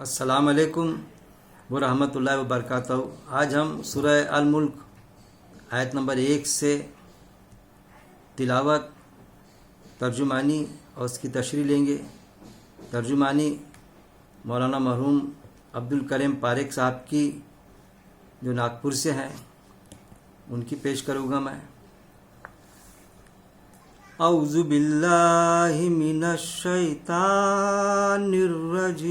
السلام علیکم ورحمۃ اللہ وبرکاتہ۔ آج ہم سورہ الملک آیت نمبر 1 سے تلاوت، ترجمانی اور اس کی تشریح لیں گے۔ ترجمانی مولانا مرحوم عبدالکریم پاریک صاحب کی، جو ناگپور سے ہیں، ان کی پیش کروں گا میں۔ اعوذ باللہ من الشیطان الرجیم،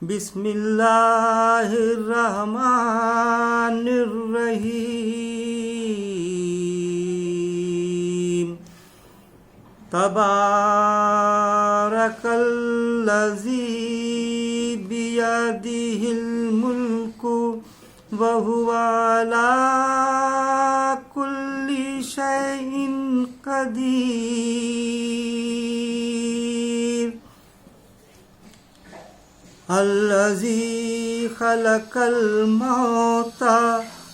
بسم اللہ الرحمن الرحیم۔ تبارک الذی بیدہ الملک وہو علی کل شیء قدیر، الذی خلق الموت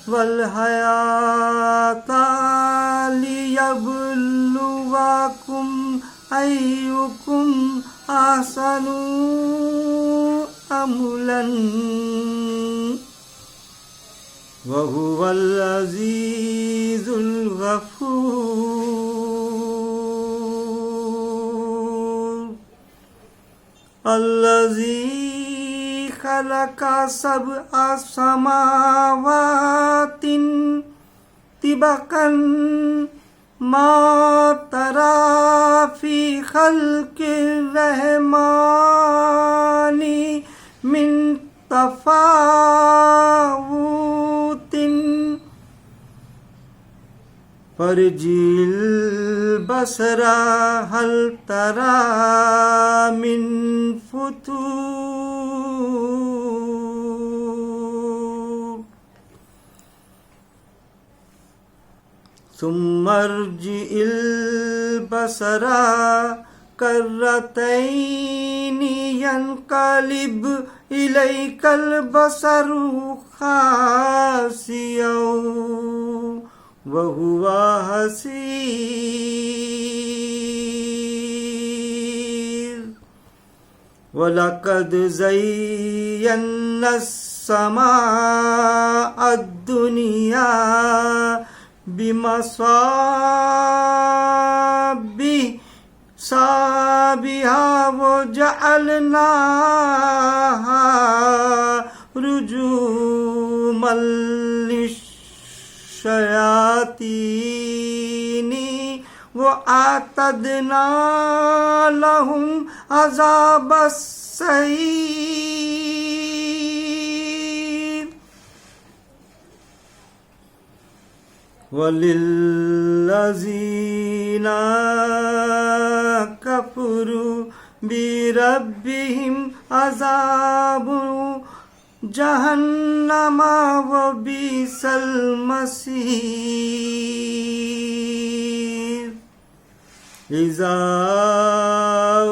والحیاۃ لیبلوکم ایکم احسن عملا وَهُوَ الْعَزِيزُ الْغَفُورُ، الَّذِي خَلَقَ سَبْعَ سَمَاوَاتٍ طِبَقًا مَا تَرَى فِي خَلْقِ الرَّحْمَنِ مِن تفاوت فارجع البصر هل ترى من فطور ثم ارجع البصر كرتين ينقلب إليك البصر خاسئا وهو حسير، ولقد زينا السماء الدنيا بمصابيح وجعلناها رجوما للشياطين وأعتدنا لهم عذاب السعير، وللذين كفروا بربهم عذاب جہنم وبئس المصیر، اذا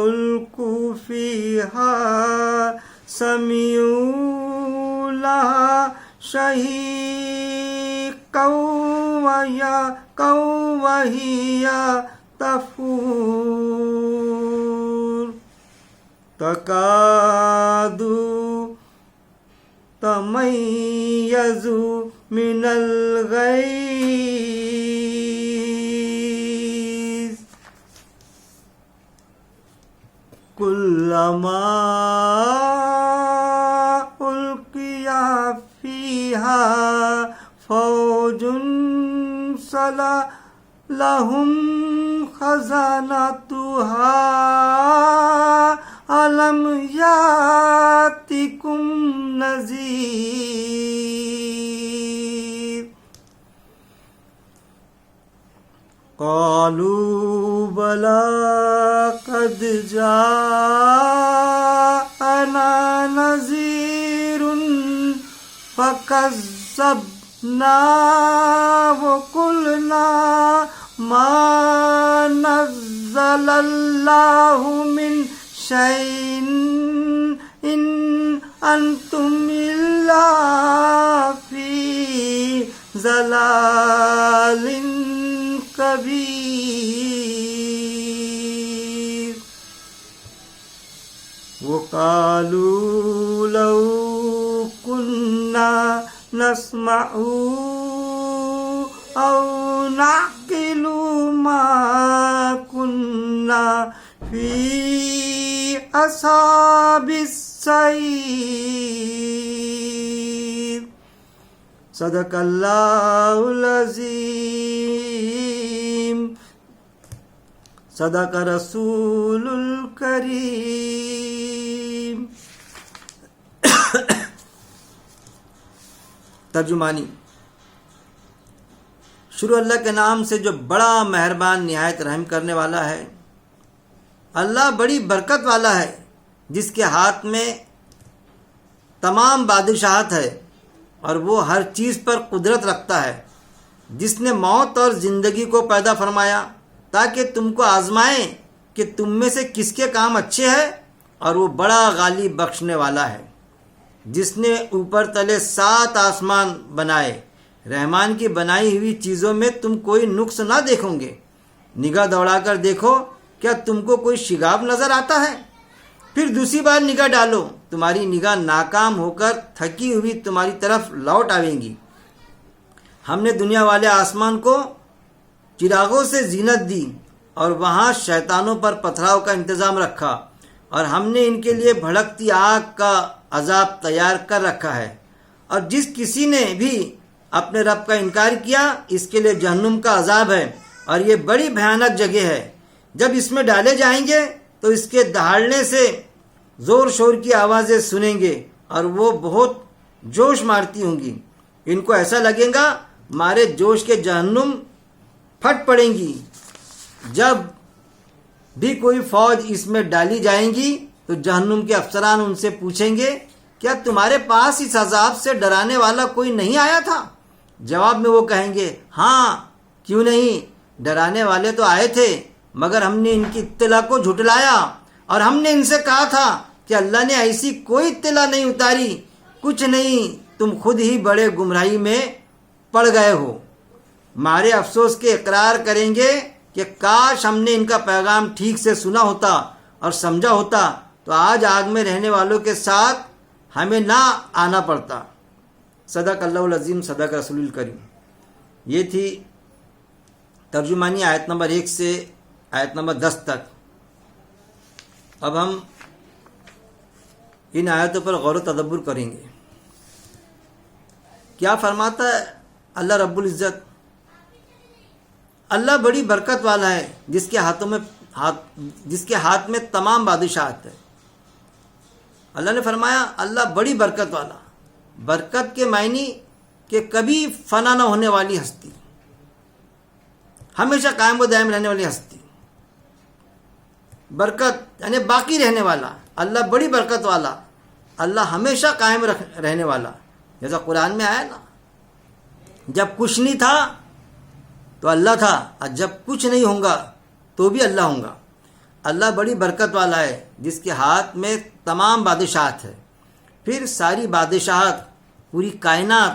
القوا فیہا سمعوا لہا شہیقا وہی تفور، تکاد تمیز من الغیظ، کلما القی فیہا فوج سألهم خزانتها ألم يأتكم نذير، قالوا بلى قد جاءنا نذير فكذبنا وقلنا ما نزل الله من شيء إن أنتم إلا في ضلال كبير، وقالوا لو كنا نسمع أو نعقل ما كنا في أصحاب السعير صدق اللہ العظیم صدق رسول الکریم۔ ترجمانی۔ شروع اللہ کے نام سے جو بڑا مہربان نہایت رحم کرنے والا ہے۔ اللہ بڑی برکت والا ہے جس کے ہاتھ میں تمام بادشاہت ہے اور وہ ہر چیز پر قدرت رکھتا ہے، جس نے موت اور زندگی کو پیدا فرمایا تاکہ تم کو آزمائیں کہ تم میں سے کس کے کام اچھے ہیں، اور وہ بڑا غالب بخشنے والا ہے، جس نے اوپر تلے 7 آسمان بنائے۔ رحمان کی بنائی ہوئی چیزوں میں تم کوئی نقص نہ دیکھو گے۔ نگاہ دوڑا کر دیکھو، کیا تم کو کوئی شگاف نظر آتا ہے؟ پھر دوسری بار نگاہ ڈالو، تمہاری نگاہ ناکام ہو کر تھکی ہوئی تمہاری طرف لوٹ آئیں گی۔ ہم نے دنیا والے آسمان کو چراغوں سے زینت دی اور وہاں شیطانوں پر پتھراؤ کا انتظام رکھا، اور ہم نے ان کے لیے بھڑکتی آگ کا عذاب تیار کر رکھا ہے، اور جس کسی نے بھی اپنے رب کا انکار کیا اس کے لیے جہنم کا عذاب ہے، اور یہ بڑی بھیانک جگہ ہے۔ جب اس میں ڈالے جائیں گے تو اس کے دہاڑنے سے زور شور کی آوازیں سنیں گے اور وہ بہت جوش مارتی ہوں گی۔ ان کو ایسا لگے گا مارے جوش کے جہنم پھٹ پڑیں گی۔ جب بھی کوئی فوج اس میں ڈالی جائیں گی تو جہنم کے افسران ان سے پوچھیں گے، کیا تمہارے پاس اس عذاب سے ڈرانے والا کوئی نہیں آیا تھا؟ جواب میں وہ کہیں گے، ہاں کیوں نہیں، ڈرانے والے تو آئے تھے، مگر ہم نے ان کی اطلاع کو جھٹلایا، اور ہم نے ان سے کہا تھا کہ اللہ نے ایسی کوئی اطلاع نہیں اتاری، کچھ نہیں، تم خود ہی بڑے گمراہی میں پڑ گئے ہو۔ مارے افسوس کے اقرار کریں گے کہ کاش ہم نے ان کا پیغام ٹھیک سے سنا ہوتا اور سمجھا ہوتا تو آج آگ میں رہنے والوں کے ساتھ ہمیں نہ آنا پڑتا۔ صدق اللہ العظیم، صدق رسول الکریم۔ یہ تھی ترجمانی آیت نمبر 1 سے آیت نمبر 10 تک۔ اب ہم ان آیتوں پر غور و تدبر کریں گے۔ کیا فرماتا ہے اللہ رب العزت؟ اللہ بڑی برکت والا ہے جس کے ہاتھ میں تمام بادشاہت ہے۔ اللہ نے فرمایا اللہ بڑی برکت والا۔ برکت کے معنی کہ کبھی فنا نہ ہونے والی ہستی، ہمیشہ قائم و دائم رہنے والی ہستی۔ برکت یعنی باقی رہنے والا۔ اللہ بڑی برکت والا، اللہ ہمیشہ قائم رہنے والا۔ جیسا قرآن میں آیا نا، جب کچھ نہیں تھا تو اللہ تھا، اور جب کچھ نہیں ہوگا تو بھی اللہ ہوگا۔ اللہ بڑی برکت والا ہے جس کے ہاتھ میں تمام بادشاہت ہے۔ پھر ساری بادشاہت، پوری کائنات،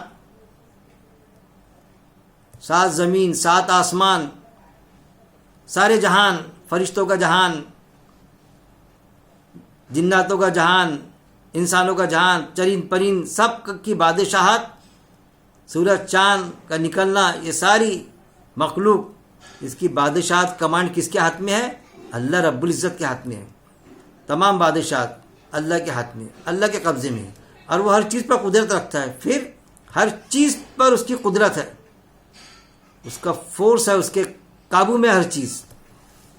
7 زمین، 7 آسمان، سارے جہان، فرشتوں کا جہان، جناتوں کا جہان، انسانوں کا جہان، چرند پرند، سب کی بادشاہت، سورج چاند کا نکلنا، یہ ساری مخلوق، اس کی بادشاہت کمانڈ کس کے ہاتھ میں ہے؟ اللہ رب العزت کے ہاتھ میں ہے۔ تمام بادشاہت اللہ کے ہاتھ میں، اللہ کے قبضے میں ہے، اور وہ ہر چیز پر قدرت رکھتا ہے۔ پھر ہر چیز پر اس کی قدرت ہے، اس کا فورس ہے، اس کے قابو میں ہر چیز۔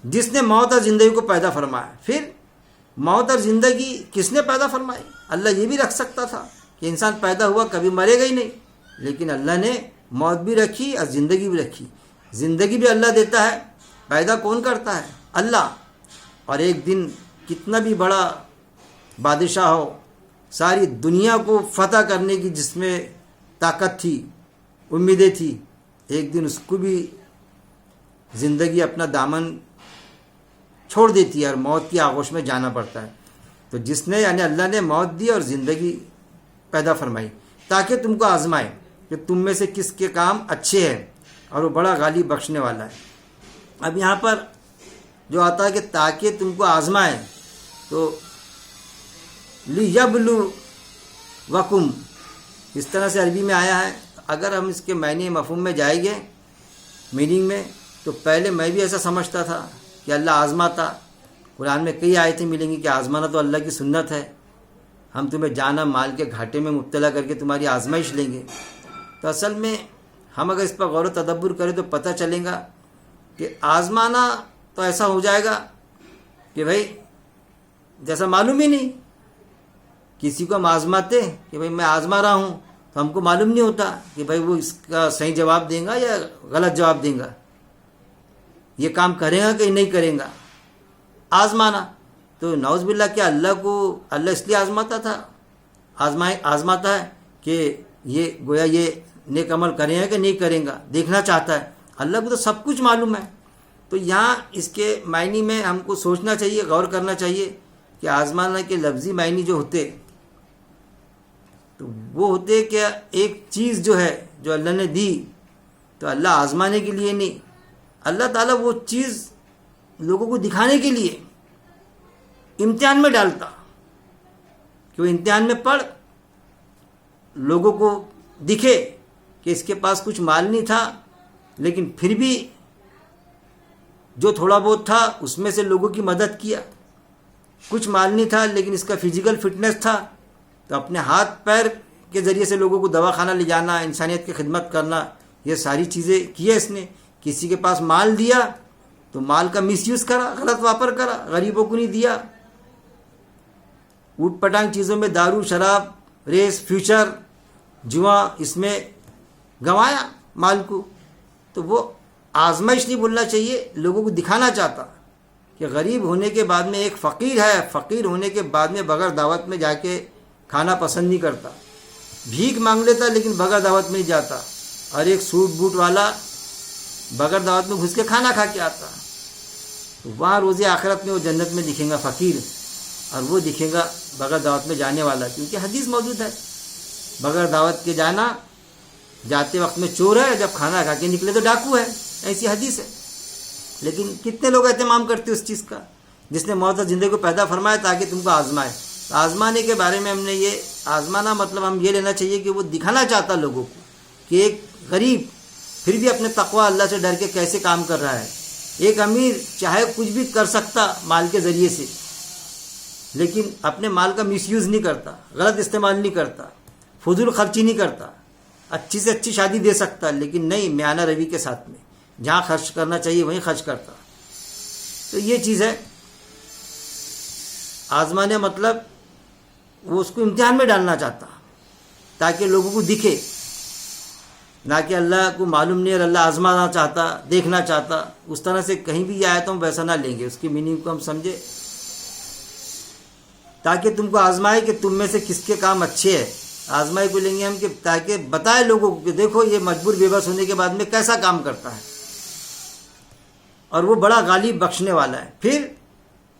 جس نے موت اور زندگی کو پیدا فرمایا۔ پھر موت اور زندگی کس نے پیدا فرمائی؟ اللہ یہ بھی رکھ سکتا تھا کہ انسان پیدا ہوا کبھی مرے گا ہی نہیں، لیکن اللہ نے موت بھی رکھی اور زندگی بھی رکھی۔ زندگی بھی اللہ دیتا ہے، پیدا کون کرتا ہے؟ اللہ۔ اور ایک دن کتنا بھی بڑا بادشاہ ہو، ساری دنیا کو فتح کرنے کی جس میں طاقت تھی، امیدیں تھی، ایک دن اس کو بھی زندگی اپنا دامن چھوڑ دیتی ہے اور موت کی آغوش میں جانا پڑتا ہے۔ تو جس نے یعنی اللہ نے موت دی اور زندگی پیدا فرمائی تاکہ تم کو آزمائے کہ تم میں سے کس کے کام اچھے ہیں، اور وہ بڑا غالب بخشنے والا ہے۔ اب یہاں پر جو آتا ہے کہ تاکہ تم کو آزمائے، تو لیبلوکم، اس طرح سے عربی میں آیا ہے. اگر ہم اس کے معنی مفہوم میں جائیں گے میننگ میں، تو پہلے میں بھی ایسا سمجھتا تھا کہ اللہ آزماتا. قرآن میں کئی آیتیں ملیں گی کہ آزمانا تو اللہ کی سنت ہے، ہم تمہیں جانا مال کے گھاٹے میں مبتلا کر کے تمہاری آزمائش لیں گے. تو اصل میں ہم اگر اس پر غور و تدبر کریں تو پتہ چلے گا کہ آزمانا تو ایسا ہو جائے گا کہ بھائی جیسا معلوم ہی نہیں. کسی کو ہم آزماتے کہ بھائی میں آزما رہا ہوں، تو ہم کو معلوم نہیں ہوتا کہ بھائی وہ اس کا صحیح جواب دیں گا یا غلط جواب دیں گا، یہ کام کرے گا کہ نہیں کرے گا. آزمانا تو نعوذ باللہ کیا اللہ کو اللہ اس لیے آزماتا تھا، آزماتا ہے کہ یہ گویا یہ نیک عمل کریں گا کہ نہیں کریں گا، دیکھنا چاہتا ہے. اللہ کو تو سب کچھ معلوم ہے. تو یہاں اس کے معنی میں ہم کو سوچنا چاہیے، غور کرنا چاہیے کہ آزمانا کے لفظی معنی جو ہوتے تو وہ ہوتے کہ ایک چیز جو ہے جو اللہ نے دی تو اللہ آزمانے کے لیے نہیں، اللہ تعالیٰ وہ چیز لوگوں کو دکھانے کے لیے امتحان میں ڈالتا کہ وہ امتحان میں پڑھ، لوگوں کو دکھے کہ اس کے پاس کچھ مال نہیں تھا لیکن پھر بھی جو تھوڑا بہت تھا اس میں سے لوگوں کی مدد کیا. کچھ مال نہیں تھا لیکن اس کا فزیکل فٹنس تھا تو اپنے ہاتھ پیر کے ذریعے سے لوگوں کو دواخانہ لے جانا، انسانیت کی خدمت کرنا، یہ ساری چیزیں کیے اس نے. کسی کے پاس مال دیا تو مال کا مس یوز کرا، غلط واپر کرا، غریبوں کو نہیں دیا. اوٹ پٹانگ چیزوں میں دارو، شراب، ریس، فیوچر، جوا، اس میں گنوایا مال کو. تو وہ آزمائش نہیں بولنا چاہیے، لوگوں کو دکھانا چاہتا کہ غریب ہونے کے بعد میں ایک فقیر ہے، فقیر ہونے کے بعد میں بغیر دعوت میں جا کے کھانا پسند نہیں کرتا، بھیک مانگ لیتا لیکن بغیر دعوت میں نہیں جاتا. اور ایک سوٹ بوٹ والا بغیر دعوت میں گھس کے کھانا کھا کے آتا. تو وہاں روز آخرت میں وہ جنت میں دکھیں گا فقیر، اور وہ دکھے گا بغیر دعوت میں جانے والا. کیونکہ حدیث موجود ہے بغیر دعوت کے جانا جاتے وقت میں چور ہے، جب کھانا کھا کے نکلے تو ڈاکو ہے، ایسی حدیث ہے. لیکن کتنے لوگ اہتمام کرتے اس چیز کا، جس نے موت اور زندگی کو پیدا فرمایا تاکہ تم کو آزمائے. تو آزمانے کے بارے میں ہم نے یہ آزمانا مطلب ہم یہ لینا چاہیے کہ وہ دکھانا چاہتا لوگوں کو کہ ایک غریب پھر بھی اپنے تقوی اللہ سے ڈر کے کیسے کام کر رہا ہے. ایک امیر چاہے کچھ بھی کر سکتا مال کے ذریعے سے، لیکن اپنے مال کا مس یوز نہیں کرتا، غلط استعمال نہیں کرتا، فضول خرچی نہیں کرتا. اچھی سے اچھی شادی دے سکتا لیکن نہیں میانہ روی کے ساتھ میں، جہاں خرچ کرنا چاہیے وہیں خرچ کرتا. تو یہ چیز ہے آزمانے، مطلب وہ اس کو امتحان میں ڈالنا چاہتا تاکہ لوگوں کو دکھے، نہ کہ اللہ کو معلوم نہیں اور اللہ آزمانا چاہتا، دیکھنا چاہتا. اس طرح سے کہیں بھی یہ آیا تو ہم ویسا نہ لیں گے، اس کی میننگ کو ہم سمجھے تاکہ تم کو آزمائے کہ تم میں سے کس کے کام اچھے ہیں. آزمائی کو لیں گے ہم کہ تاکہ بتائے لوگوں کو کہ دیکھو یہ مجبور بے بس ہونے کے بعد میں کیسا کام کرتا ہے، اور وہ بڑا غالب بخشنے والا ہے. پھر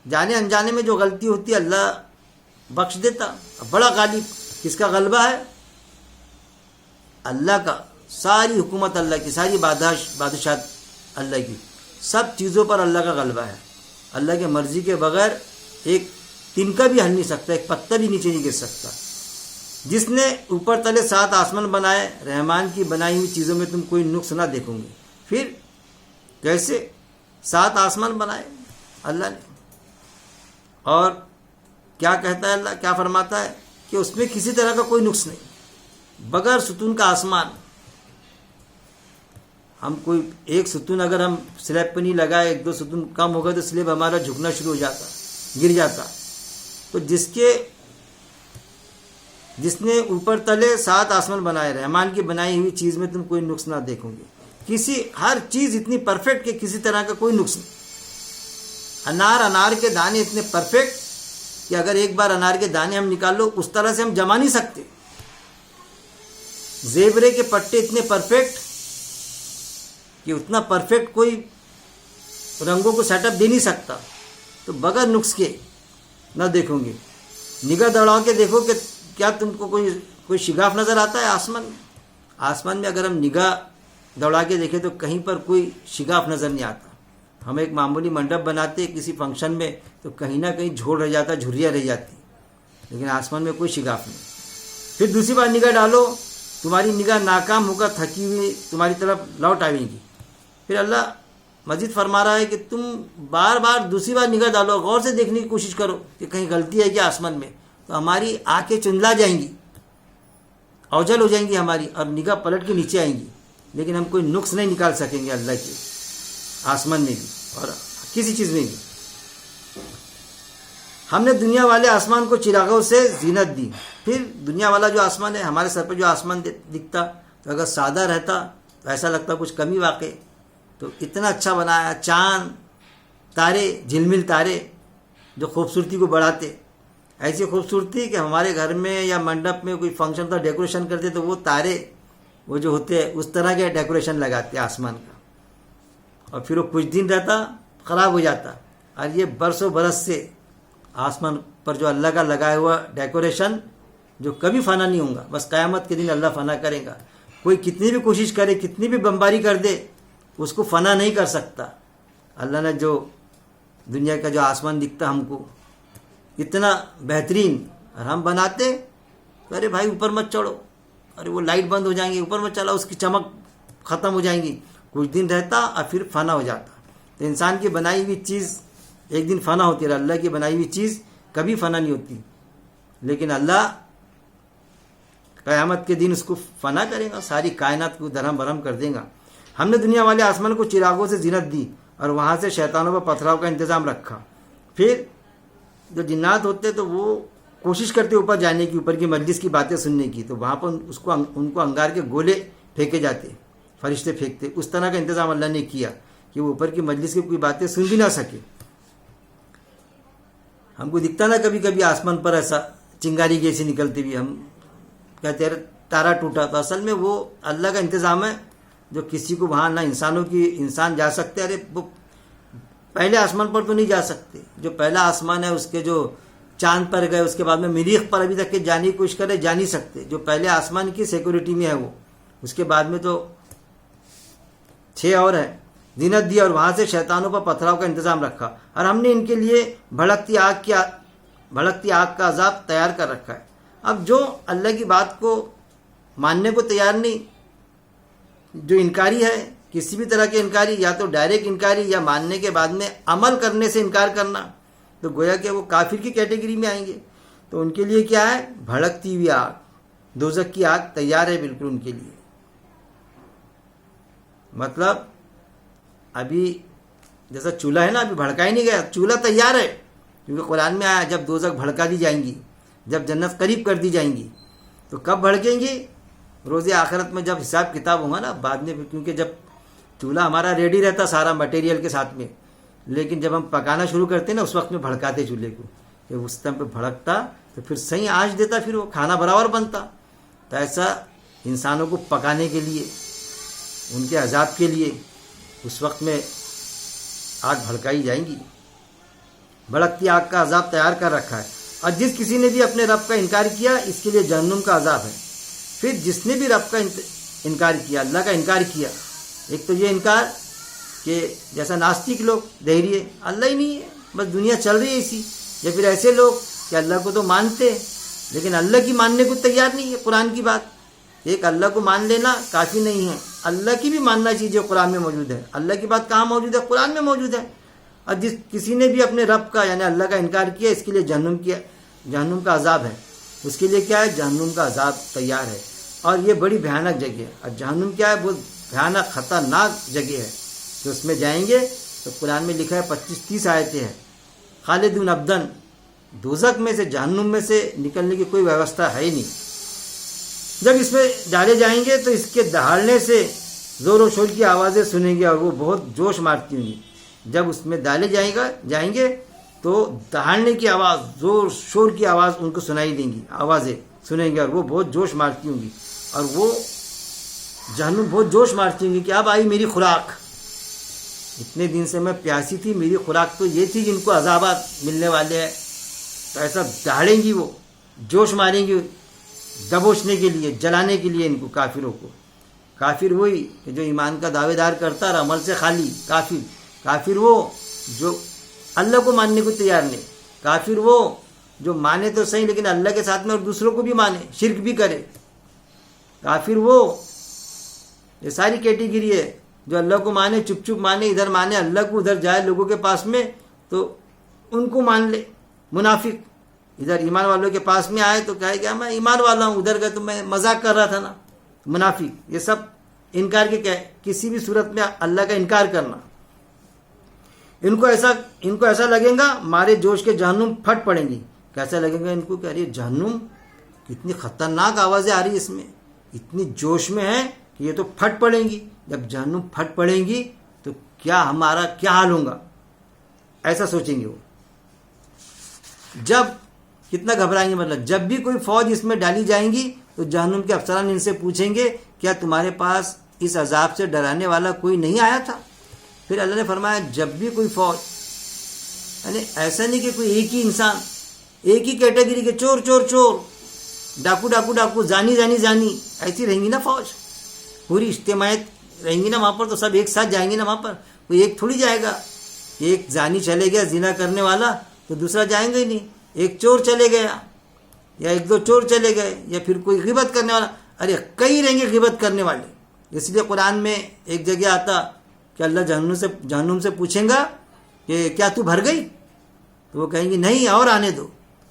جانے انجانے میں جو غلطی ہوتی ہے اللہ بخش دیتا. بڑا غالب، کس کا غلبہ ہے؟ اللہ کا. ساری حکومت اللہ کی، ساری بادشاہت اللہ کی، سب چیزوں پر اللہ کا غلبہ ہے. اللہ کے مرضی کے بغیر ایک تنکا بھی ہل نہیں سکتا، ایک پتہ بھی نیچے نہیں گر سکتا. جس نے اوپر تلے 7 آسمان بنائے، رحمان کی بنائی ہوئی چیزوں میں تم کوئی نقص نہ دیکھو گے. پھر کیسے 7 آسمان بنائے اللہ نے، اور کیا کہتا ہے اللہ، کیا فرماتا ہے کہ اس میں کسی طرح کا کوئی نقص نہیں، بغیر ستون کا آسمان. ہم کوئی ایک ستون اگر ہم سلیب پہ نہیں لگائے، 1-2 ستون کم ہوگا تو سلیب ہمارا جھکنا شروع ہو جاتا، گر جاتا. تو جس نے اوپر تلے 7 آسمان بنائے، رحمان کی بنائی ہوئی چیز میں تم کوئی نقص نہ دیکھو گے. ہر چیز اتنی پرفیکٹ کہ کسی طرح کا کوئی نقص نہیں. انار کے دانے اتنے پرفیکٹ کہ اگر ایک بار انار کے دانے ہم نکال لو اس طرح سے ہم جما نہیں سکتے. زیبرے کے پٹے اتنے پرفیکٹ کہ اتنا پرفیکٹ کوئی رنگوں کو سیٹ اپ دے نہیں سکتا. تو بغیر نقص کے نہ دیکھو گے. نگاہ دوڑا کے دیکھو کہ کیا تم کو کوئی شگاف نظر آتا ہے آسمان میں اگر ہم نگاہ دوڑا کے دیکھیں تو کہیں پر کوئی شگاف نظر نہیں آتا. ہم ایک معمولی منڈپ بناتے کسی فنکشن میں تو کہیں نہ کہیں جھوڑ رہ جاتا، جھریاں رہ جاتی. لیکن آسمان میں کوئی شگاف نہیں. پھر دوسری بار نگاہ ڈالو, تمہاری نگاہ ناکام ہو کر تھکی ہوئی تمہاری طرف لوٹ آئے گی. پھر اللہ مزید فرما رہا ہے کہ تم بار بار دوسری بار نگاہ ڈالو, غور سے دیکھنے کی کوشش کرو کہ کہیں غلطی ہے کیا آسمان میں. تو ہماری آنکھیں چندلا جائیں گی, اوجھل ہو جائیں گی ہماری, اور نگاہ پلٹ کے نیچے آئیں گی, لیکن ہم کوئی نقص نہیں نکال سکیں گے اللہ کے آسمان میں بھی اور کسی چیز میں بھی. ہم نے دنیا والے آسمان کو چراغوں سے زینت دی. پھر دنیا والا جو آسمان ہے, ہمارے سر پہ جو آسمان دکھتا, تو اگر سادہ رہتا تو ایسا لگتا کچھ کمی واقع. تو اتنا اچھا بنایا, چاند تارے, جھلمل تارے جو خوبصورتی کو بڑھاتے. ایسی خوبصورتی کہ ہمارے گھر میں یا منڈپ میں کوئی فنکشن کا ڈیکوریشن کرتے تو وہ تارے وہ جو ہوتے ہیں اس طرح کے ڈیکوریشن لگاتے آسمان کا, اور پھر وہ کچھ دن رہتا خراب ہو جاتا. اور یہ برسوں برس سے آسمان پر جو اللہ کا لگایا ہوا ڈیکوریشن جو کبھی فنا نہیں ہوگا, بس قیامت کے دن اللہ فنا کرے گا. کوئی کتنی بھی کوشش کرے, کتنی بھی بمباری کر دے, اس کو فنا نہیں کر سکتا. اللہ نے جو دنیا کا جو آسمان دکھتا ہم کو اتنا بہترین, اور ہم بناتے تو ارے بھائی اوپر مت چڑھو, ارے وہ لائٹ بند ہو جائیں گی, اوپر مت چلا, اس کی چمک ختم ہو جائیں گی. کچھ دن رہتا اور پھر فنا ہو جاتا. تو انسان کی بنائی ہوئی چیز ایک دن فنا ہوتی ہے, اللہ کی بنائی ہوئی چیز کبھی فنا نہیں ہوتی. لیکن اللہ قیامت کے دن اس کو فنا کرے گا, ساری کائنات کو درہم برہم کر دے گا. ہم نے دنیا والے آسمان کو چراغوں سے زینت دی اور وہاں سے شیطانوں پر پتھراؤ کا انتظام رکھا. پھر جو جنات ہوتے تو وہ کوشش کرتے اوپر جانے کی, اوپر کی مجلس کی باتیں سننے کی, تو وہاں پر ان کو انگار کے گولے پھینکے جاتے, فرشتے پھینکتے. اس طرح کا انتظام اللہ نے کیا کہ وہ اوپر کی مجلس کی کوئی باتیں سن بھی نہ سکے. ہم کو دکھتا نا کبھی کبھی آسمان پر ایسا چنگاری جیسی نکلتی ہوئی, ہم کہتے ہیں تارا ٹوٹا, تو اصل میں وہ اللہ کا انتظام ہے جو کسی کو وہاں نہ انسان جا سکتے. ارے وہ پہلے آسمان پر تو نہیں جا سکتے, جو پہلا آسمان ہے اس کے جو چاند پر گئے, اس کے بعد میں مریخ پر ابھی تک کے جانے کی کوشش کرے, جا نہیں سکتے. جو پہلے آسمان کی سیکورٹی میں ہے وہ, اس کے بعد میں تو 6 اور ہے. زینت دی اور وہاں سے شیطانوں پر پتھراؤ کا انتظام رکھا, اور ہم نے ان کے لیے بھڑکتی آگ کا عذاب تیار کر رکھا ہے. اب جو اللہ کی بات کو ماننے کو تیار نہیں, جو انکاری ہے, کسی بھی طرح کے انکاری, یا تو ڈائریکٹ انکاری یا ماننے کے بعد میں عمل کرنے سے انکار کرنا, تو گویا کہ وہ کافر کی کیٹیگری میں آئیں گے. تو ان کے لیے کیا ہے, بھڑکتی ہوئی آگ, دوزخ کی آگ تیار ہے بالکل ان کے لیے. مطلب ابھی جیسا چولہا ہے نا, ابھی بھڑکا ہی نہیں گیا, چولہا تیار ہے. کیونکہ قرآن میں آیا جب دوزخ بھڑکا دی جائیں گی, جب جنت قریب کر دی جائیں گی, تو کب بھڑکیں گی, روز آخرت میں جب حساب کتاب ہوگا نا بعد میں. کیونکہ جب چولہا ہمارا ریڈی رہتا سارا مٹیریل کے ساتھ میں, لیکن جب ہم پکانا شروع کرتے نا اس وقت میں بھڑکاتے چولہے کو, کہ اس ٹائم پہ بھڑکتا تو پھر صحیح آنچ دیتا, پھر وہ کھانا برابر بنتا. تو ایسا انسانوں کو پکانے کے لیے, ان کے عذاب کے لیے اس وقت میں آگ بھڑکائی جائیں گی. بھڑکتی آگ کا عذاب تیار کر رکھا ہے. اور جس کسی نے بھی اپنے رب کا انکار کیا اس کے لیے جہنم کا عذاب ہے. پھر جس نے بھی رب کا انکار کیا, اللہ کا انکار کیا, ایک تو یہ انکار کہ جیسا ناستک لوگ دہریے اللہ ہی نہیں ہے, بس دنیا چل رہی ہے اسی, یا پھر ایسے لوگ کہ اللہ کو تو مانتے لیکن اللہ کی ماننے کو تیار نہیں ہے. قرآن کی بات, ایک اللہ کو مان لینا کافی نہیں ہے, اللہ کی بھی ماننا چاہیے جو قرآن میں موجود ہے. اللہ کی بات کہاں موجود ہے, قرآن میں موجود ہے. اور جس کسی نے بھی اپنے رب کا یعنی اللہ کا انکار کیا اس کے لیے جہنم کا عذاب ہے. اس کے لیے کیا ہے, جہنم کا عذاب تیار ہے. اور یہ بڑی بھیانک جگہ ہے. اور جہنم کیا ہے, بہت بھیانک خطرناک جگہ ہے. جو اس میں جائیں گے تو قرآن میں لکھا ہے 25-30 آیتیں ہیں, خالدون ابدن, دوزخ میں سے جہنم میں سے نکلنے کی کوئی ویوستھا ہے ہی نہیں. جب اس میں ڈالے جائیں گے تو اس کے دہاڑنے سے زور و شور کی آوازیں سنیں گے اور وہ بہت جوش مارتی ہوں گی. جب اس میں ڈالے جائیں گے تو دہاڑنے کی آواز, زور شور کی آواز ان کو سنائی دیں گی, آوازیں سنیں گے اور وہ بہت جوش مارتی ہوں گی. اور وہ جہنم بہت جوش مارتی ہوں گی کہ اب آئی میری خوراک, اتنے دن سے میں پیاسی تھی, میری خوراک تو یہ تھی جن کو عذابات ملنے والے ہیں. تو ایسا دہاڑیں گی, وہ جوش ماریں گی دبوچنے کے لیے, جلانے کے لیے ان کو, کافروں کو. کافر وہی کہ جو ایمان کا دعوے دار کرتا اور عمل سے خالی. کافر وہ جو اللہ کو ماننے کو تیار نہیں. کافر وہ جو مانے تو صحیح لیکن اللہ کے ساتھ میں اور دوسروں کو بھی مانے، شرک بھی کرے، کافر وہ، یہ ساری کیٹیگری ہے۔ جو اللہ کو مانے، چپ چپ مانے، ادھر مانے اللہ کو، ادھر جائے لوگوں کے پاس میں تو ان کو مان لے۔ منافق ادھر ایمان والوں کے پاس میں آئے تو کہے کہ میں ایمان والا ہوں، ادھر گئے تو میں مذاق کر رہا تھا نا۔ منافق یہ سب انکار کے کیا ہے؟ کسی بھی صورت میں اللہ کا انکار کرنا۔ ان کو ایسا لگے گا مارے جوش کے جہنم پھٹ پڑیں گی۔ کیسا لگے گا ان کو کہ ارے جہنم کتنی خطرناک آوازیں آ رہی اس میں، اتنی جوش میں ہے کہ یہ تو پھٹ پڑیں گی۔ جب جہنم پھٹ پڑیں گی تو کیا ہمارا کیا حال ہوگا، ایسا سوچیں گے وہ۔ جب کتنا گھبرائیں گے، مطلب جب بھی کوئی فوج اس میں ڈالی جائیں گی تو جہنم کے افسران ان سے پوچھیں گے کیا تمہارے پاس اس عذاب سے ڈرانے والا کوئی نہیں آیا تھا؟ پھر اللہ نے فرمایا جب بھی کوئی فوج، یعنی ایسا نہیں کہ کوئی ایک ہی انسان، ایک ہی کیٹیگری کے چور چور چور، ڈاکو ڈاکو ڈاکو، زانی زانی زانی، ایسی رہیں گی نا فوج، پوری اجتماعیت رہیں گی نا وہاں پر، تو سب ایک ساتھ جائیں گے نا وہاں پر، کوئی ایک تھوڑی جائے گا۔ ایک زانی چلے گیا زنا کرنے والا تو دوسرا جائیں گا ہی نہیں، ایک چور چلے گیا یا ایک دو چور چلے گئے یا پھر کوئی غیبت کرنے والا، ارے کئی رہیں گے غیبت کرنے والے۔ اس لیے قرآن میں ایک جگہ آتا کہ اللہ جہنم سے پوچھیں گا کہ کیا تو بھر گئی؟ تو وہ کہیں گی نہیں اور آنے دو۔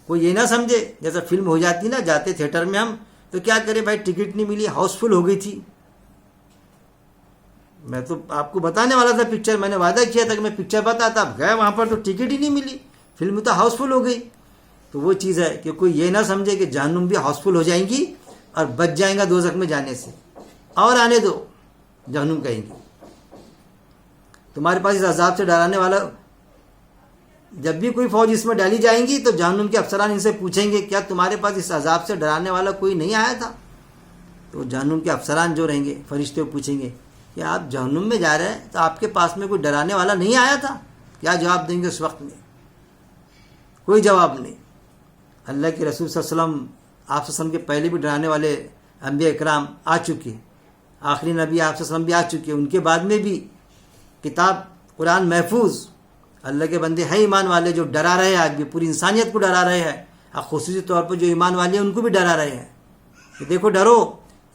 کوئی یہ نہ سمجھے جیسا فلم ہو جاتی نا، جاتے تھیٹر میں ہم تو کیا کریں بھائی، ٹکٹ نہیں ملی، ہاؤس فل ہو گئی تھی۔ میں تو آپ کو بتانے والا تھا پکچر، میں نے وعدہ کیا تھا کہ میں پکچر بتاتا، آپ گئے وہاں پر تو ٹکٹ ہی نہیں ملی، فلم تو ہاؤس فل ہو گئی۔ تو وہ چیز ہے کہ کوئی یہ نہ سمجھے کہ جہنم بھی ہاؤس فل ہو جائیں گی اور بچ جائیں گا دوزخ میں جانے سے، اور آنے دو۔ جہنم کہیں گی تمہارے پاس اس عذاب سے ڈرانے والا، جب بھی کوئی فوج اس میں ڈالی جائیں گی تو جہنم کے افسران ان سے پوچھیں گے کیا تمہارے پاس اس عذاب سے ڈرانے والا کوئی نہیں آیا تھا؟ تو جہنم کے افسران جو رہیں گے، فرشتے پوچھیں گے کہ آپ جہنم میں جا رہے ہیں تو آپ کے پاس میں کوئی ڈرانے والا نہیں آیا تھا؟ کیا جواب دیں گے اس وقت میں؟ کوئی جواب نہیں۔ اللہ کے رسول صلی اللہ علیہ وسلم، آپ صلی اللہ علیہ وسلم کے پہلے بھی ڈرانے والے انبیاء اکرام آ چکے، آخری نبی آپ صلی اللہ علیہ وسلم بھی آ چکے، ان کے بعد میں بھی کتاب قرآن محفوظ، اللہ کے بندے ہیں ایمان والے جو ڈرا رہے ہیں، آج بھی پوری انسانیت کو ڈرا رہے ہیں، اور خصوصی طور پر جو ایمان والے ہیں ان کو بھی ڈرا رہے ہیں کہ دیکھو ڈرو،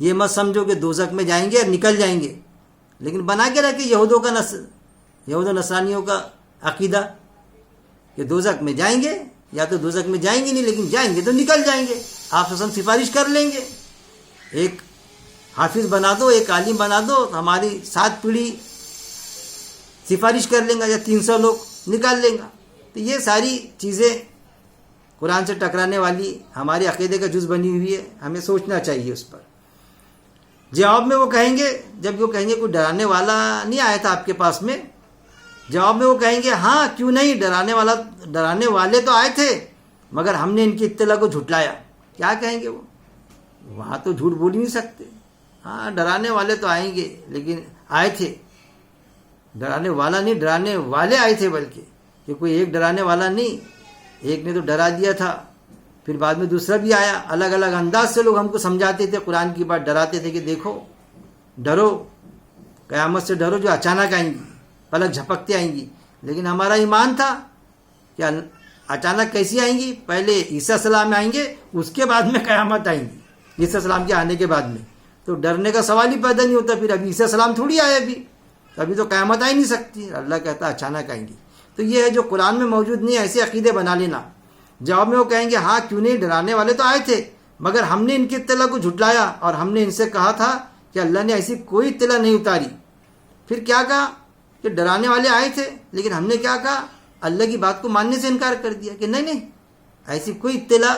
یہ مت سمجھو کہ دوزخ میں جائیں گے اور نکل جائیں گے، لیکن بنا کے رکھے یہود و نصرانیوں کا عقیدہ کہ دوزخ میں جائیں گے، یا تو دوزخ میں جائیں گے نہیں لیکن جائیں گے تو نکل جائیں گے، آپ سے ہم سفارش کر لیں گے، ایک حافظ بنا دو، ایک عالم بنا دو، ہماری 7 پیڑھی سفارش کر لیں گا یا 300 لوگ نکال لیں گا۔ تو یہ ساری چیزیں قرآن سے ٹکرانے والی ہمارے عقیدے کا جز بنی ہوئی ہے، ہمیں سوچنا چاہیے اس پر۔ جواب میں وہ کہیں گے، جب وہ کہیں گے کوئی ڈرانے والا نہیں آیا تھا آپ کے پاس میں، جواب میں وہ کہیں گے ہاں کیوں نہیں، ڈرانے والے تو آئے تھے مگر ہم نے ان کی اطلاع کو جھٹلایا۔ کیا کہیں گے وہ؟ وہاں تو جھوٹ بول ہی نہیں سکتے، ہاں ڈرانے والے تو آئیں گے لیکن آئے تھے، ڈرانے والا نہیں ڈرانے والے آئے تھے، بلکہ کہ کوئی ایک ڈرانے والا نہیں، ایک نے تو ڈرا دیا تھا، پھر بعد میں دوسرا بھی آیا، الگ الگ انداز سے لوگ ہم کو سمجھاتے تھے، قرآن کی بات ڈراتے تھے کہ دیکھو ڈرو، قیامت سے ڈرو جو اچانک آئیں گی، پلک جھپکتے آئیں گی۔ لیکن ہمارا ایمان تھا کہ اچانک کیسی آئیں گی، پہلے عیسیٰ السلام آئیں گے، اس کے بعد میں قیامت آئیں گی، عیسیٰ السلام کے آنے کے بعد میں تو ڈرنے کا سوال ہی پیدا نہیں ہوتا۔ پھر ابھی عیسیٰ السلام تھوڑی آئے، ابھی تو قیامت آ ہی نہیں سکتی، اللہ کہتا اچانک آئیں گی۔ تو یہ ہے جو قرآن میں موجود نہیں، ایسے عقیدے بنا لینا۔ جواب میں وہ کہیں گے ہاں کیوں نہیں، ڈرانے والے تو آئے تھے مگر ہم نے ان کی اطلاع کو جھٹلایا اور ہم نے ان سے کہا تھا کہ اللہ نے ایسی کوئی اطلاع نہیں اتاری۔ پھر کیا کہا کہ ڈرانے والے آئے تھے لیکن ہم نے کیا کہا، اللہ کی بات کو ماننے سے انکار کر دیا کہ نہیں ایسی کوئی اطلاع۔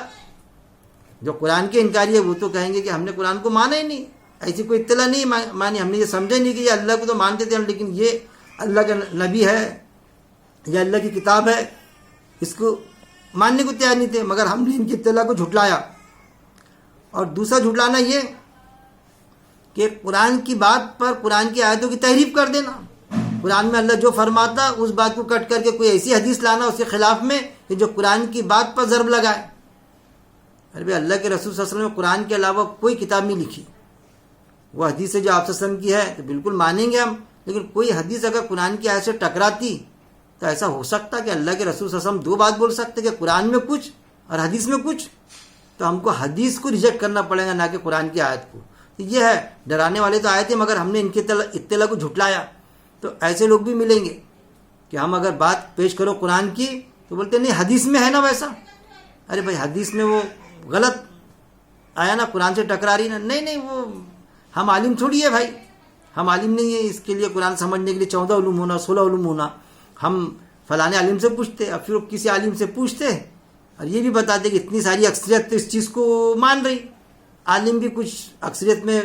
جو قرآن کے انکاری ہے وہ تو کہیں گے کہ ہم نے قرآن کو مانا ہی نہیں، ایسی کوئی اطلاع نہیں مانی، ہم نے یہ سمجھا نہیں کہ یہ اللہ کو تو مانتے تھے ہم، لیکن یہ اللہ کا نبی ہے یا اللہ کی کتاب ہے، اس کو ماننے کو تیار نہیں تھے مگر ہم نے ان کی اطلاع کو جھٹلایا۔ اور دوسرا جھٹلانا یہ کہ قرآن کی بات پر قرآن کی آیتوں کی تحریف کر دینا، قرآن میں اللہ جو فرماتا اس بات کو کٹ کر کے کوئی ایسی حدیث لانا اس کے خلاف میں کہ جو قرآن کی بات پر ضرب لگائے۔ ارے اللہ کے رسول صلی اللہ علیہ وسلم نے قرآن کے علاوہ کوئی کتاب نہیں لکھی، وہ حدیث جو آپ صلی اللہ علیہ وسلم کی ہے تو بالکل مانیں گے ہم، لیکن کوئی حدیث اگر قرآن کی آیت سے ٹکراتی تو ایسا ہو سکتا کہ اللہ کے رسول صلی اللہ علیہ وسلم 2 بات بول سکتے کہ قرآن میں کچھ اور حدیث میں کچھ، تو ہم کو حدیث کو ریجیکٹ کرنا پڑے گا، نہ کہ قرآن کی آیت کو. یہ ہے ڈرانے والے تو آئے تھے، مگر ہم نے ان کی اطلاع کو جھٹلایا. تو ایسے لوگ بھی ملیں گے کہ ہم اگر بات پیش کرو قرآن کی تو بولتے نہیں حدیث میں ہے نا ویسا. ارے بھائی حدیث میں وہ غلط آیا نا، قرآن سے ٹکرا رہی نا. نہیں وہ ہم عالم تھوڑی ہے بھائی، ہم عالم نہیں ہے اس کے لیے قرآن سمجھنے کے لیے 14 علوم ہونا 16 علوم ہونا. ہم فلانے عالم سے پوچھتے، اور پھر وہ کسی عالم سے پوچھتے اور یہ بھی بتاتے کہ اتنی ساری اکثریت تو اس چیز کو مان رہی، عالم بھی کچھ اکثریت میں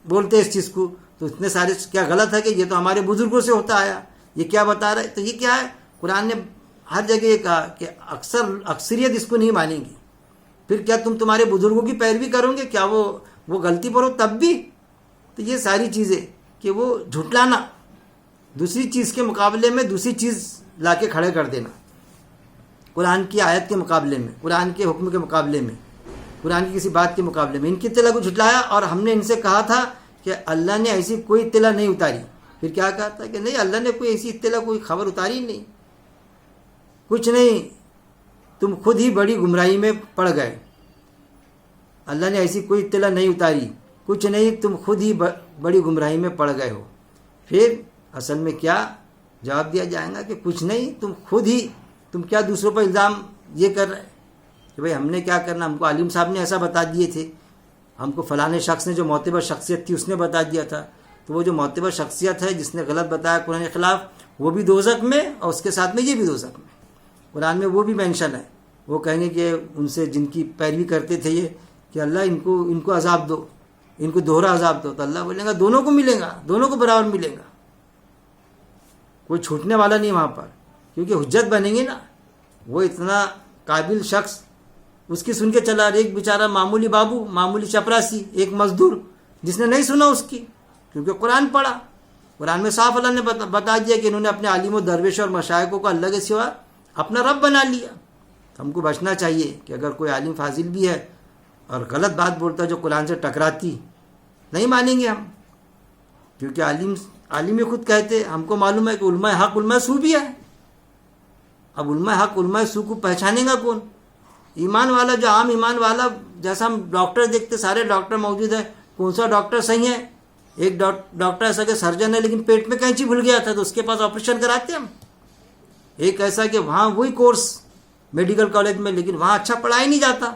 بولتے اس چیز کو، تو اتنے سارے کیا غلط ہے کہ یہ تو ہمارے بزرگوں سے ہوتا آیا، یہ کیا بتا رہا ہے. تو یہ کیا ہے، قرآن نے ہر جگہ یہ کہا کہ اکثریت اس کو نہیں مانیں گی. پھر کیا تم تمہارے بزرگوں کی پیروی کرو گے؟ کیا وہ غلطی پر ہو تب بھی؟ تو یہ ساری چیزیں کہ وہ جھٹلانا، دوسری چیز کے مقابلے میں دوسری چیز لا کے کھڑے کر دینا، قرآن کی آیت کے مقابلے میں، قرآن کے حکم کے مقابلے میں، قرآن کی کسی بات کے مقابلے میں ان کی اطلاع کو جھٹلایا. اور ہم نے ان سے کہا تھا کہ اللہ نے ایسی کوئی اطلاع نہیں اتاری. پھر کیا کہا تھا کہ نہیں اللہ نے کوئی ایسی اطلاع کوئی خبر اتاری نہیں، کچھ نہیں، تم خود ہی بڑی گمراہی میں پڑ گئے. اللہ نے ایسی کوئی اطلاع نہیں اتاری، کچھ نہیں، تم خود ہی بڑی گمراہی میں پڑ گئے ہو. پھر اصل میں کیا جواب دیا جائے گا کہ کچھ نہیں، تم خود ہی، تم کیا دوسروں پر الزام یہ کر رہے کہ بھائی ہم نے کیا کرنا، ہم کو عالم صاحب نے ایسا بتا دیے تھے، ہم کو فلانے شخص نے جو معتبر شخصیت تھی اس نے بتا دیا تھا. تو وہ جو معتبر شخصیت ہے جس نے غلط بتایا قرآن کے خلاف، وہ بھی دوزخ میں، اور اس کے ساتھ میں یہ بھی دوزخ میں. قرآن میں وہ بھی مینشن ہے. وہ کہیں گے کہ ان سے جن کی پیروی کرتے تھے یہ کہ اللہ ان کو عذاب دو، ان کو دوہرا عذاب دو. تو اللہ بولے گا دونوں کو ملے گا، دونوں کو برابر ملے گا، کوئی چھوٹنے والا نہیں وہاں پر، کیونکہ حجت بنیں گے نا. وہ اتنا قابل شخص، اس کی سن کے چلا، ایک بیچارہ معمولی بابو، معمولی چپراسی، ایک مزدور جس نے نہیں سنا اس کی، کیونکہ قرآن پڑھا. قرآن میں صاف اللہ نے بتا دیا کہ انہوں نے اپنے عالم و درویش اور مشائخوں کو اللہ کے سوا اپنا رب بنا لیا. ہم کو بچنا چاہیے کہ اگر کوئی عالم فاضل بھی ہے اور غلط بات بولتا ہے جو قرآن سے ٹکراتی، نہیں مانیں گے ہم، کیونکہ عالم خود کہتے ہم کو معلوم ہے کہ علماء حق علماء سو بھی ہے. اب علماء حق علماء سو کو پہچانے گا کون؟ ایمان والا، جو عام ایمان والا، جیسا ہم ڈاکٹر دیکھتے سارے ڈاکٹر موجود ہیں، کون سا ڈاکٹر صحیح ہے؟ ایک ڈاکٹر ایسا کہ سرجن ہے لیکن پیٹ میں کینچی بھول گیا تھا تو اس کے پاس آپریشن کراتے ہم. ایک ایسا کہ وہاں وہی کورس میڈیکل کالج میں لیکن وہاں اچھا پڑھائی نہیں جاتا،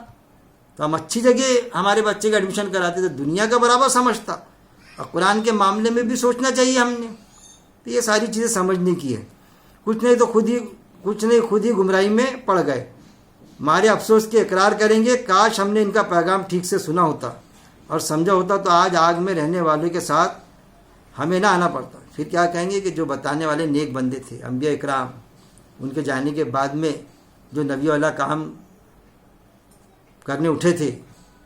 تو ہم اچھی جگہ ہمارے بچے کا ایڈمیشن کراتے تھے. دنیا کا برابر سمجھتا، اور قرآن کے معاملے میں بھی سوچنا چاہیے ہم نے. تو یہ ساری چیزیں سمجھنے کی ہے. کچھ نہیں تو خود ہی گمراہی میں پڑ گئے. ہمارے افسوس کے اقرار کریں گے کاش ہم نے ان کا پیغام ٹھیک سے سنا ہوتا اور سمجھا ہوتا تو آج آگ میں رہنے والوں کے ساتھ ہمیں نہ آنا پڑتا. پھر کیا کہیں گے کہ جو بتانے والے نیک بندے تھے، انبیاء اکرام، ان کے جانے کے بعد میں جو نبی والا کام کرنے اٹھے تھے،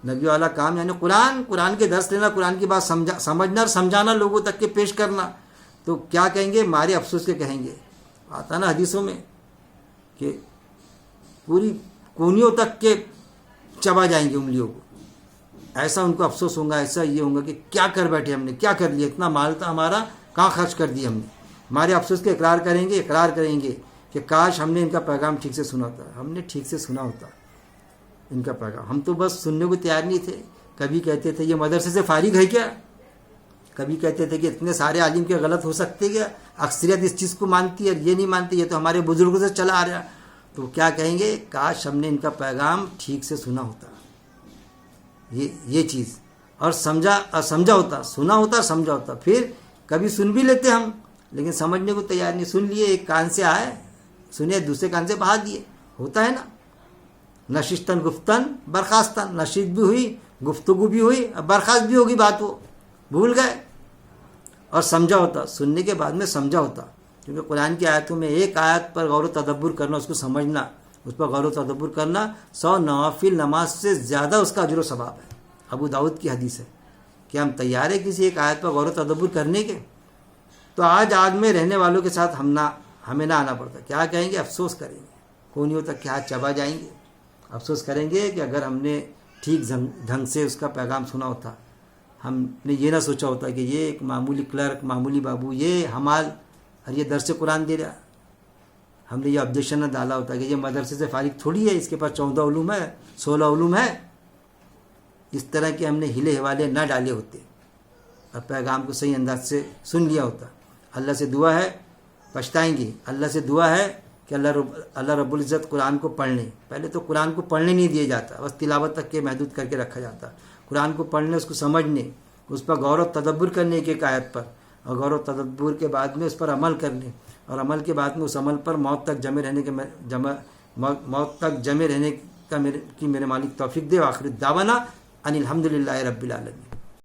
نبی والا کام یعنی قرآن کے درس لینا، قرآن کی بات سمجھنا اور سمجھانا، لوگوں تک کے پیش کرنا، تو کیا کہیں گے؟ ہمارے افسوس کے کہیں گے. آتا نا حدیثوں میں کہ پوری کونیوں تک کے چبا جائیں گے انگلیوں کو. ایسا ان کو افسوس ہوگا، ایسا یہ ہوگا کہ کیا کر بیٹھے ہم نے، کیا کر لیا، اتنا مال تھا ہمارا کہاں خرچ کر دیا ہم نے. ہمارے افسوس کے اقرار کریں گے کہ کاش ہم نے ان کا پیغام ٹھیک سے سنا ہوتا. ہم نے ٹھیک سے سنا ہوتا ان کا پیغام، ہم تو بس سننے کو تیار نہیں تھے. کبھی کہتے تھے یہ مدرسے سے فارغ ہے کیا، کبھی کہتے تھے کہ اتنے سارے عالم کے غلط ہو سکتے کیا، اکثریت اس چیز کو مانتی ہے اور یہ نہیں مانتی، یہ تو ہمارے بزرگوں سے چلا آ رہا. تو کیا کہیں گے؟ کاش ہم نے ان کا پیغام ٹھیک سے سنا ہوتا، یہ چیز، اور سمجھا ہوتا، سنا ہوتا سمجھا ہوتا. پھر کبھی سن بھی لیتے ہم لیکن سمجھنے کو تیار نہیں. سن لیے، ایک کان سے آئے سنے، دوسرے کان سے بہا دیے. ہوتا ہے نا، نشستن گفتن برخاستن، نشست بھی ہوئی، گفتگو بھی ہوئی، برخاست بھی ہوگی بات، وہ بھول گئے. اور سمجھا ہوتا، سننے کے بعد میں سمجھا ہوتا، کیونکہ قرآن کی آیتوں میں ایک آیت پر غور و تدبر کرنا، اس کو سمجھنا، اس پر غور و تدبر کرنا 100 نوافل نماز سے زیادہ اس کا اجر و ثواب ہے. ابو داؤد کی حدیث ہے کہ ہم تیار ہیں کسی ایک آیت پر غور و تدبر کرنے کے. تو آج آگ میں رہنے والوں کے ساتھ ہمیں نہ آنا پڑتا. کیا کہیں گے؟ افسوس کریں گے، کونیوں تک کے ہاتھ چبا جائیں گے. افسوس کریں گے کہ اگر ہم نے ٹھیک ڈھنگ سے اس کا پیغام سنا ہوتا، ہم نے یہ نہ سوچا ہوتا کہ یہ ایک معمولی کلرک، معمولی بابو، یہ حمال اور یہ درس قرآن دے رہا، ہم نے یہ آبجیکشن نہ ڈالا ہوتا کہ یہ مدرسے سے فارغ تھوڑی ہے، اس کے پاس 14 علوم ہے، 16 علوم ہے. اس طرح کے ہم نے ہلے حوالے نہ ڈالے ہوتے اور پیغام کو صحیح انداز سے سن لیا ہوتا. اللہ سے دعا ہے، پچھتائیں گے. اللہ سے دعا ہے کہ اللہ رب العزت قرآن کو پڑھنے، پہلے تو قرآن کو پڑھنے نہیں دیا جاتا، بس تلاوت تک کے محدود کر کے رکھا جاتا. قرآن کو پڑھنے، اس کو سمجھنے، اس پر غور و تدبر کرنے کی ایک آیت پر، اور غور و تدبر کے بعد میں اس پر عمل کرنے، اور عمل کے بعد میں اس عمل پر موت تک جمے رہنے کی میرے مالک توفیق دے. آخر دعوانا ان الحمدللہ رب العالمین.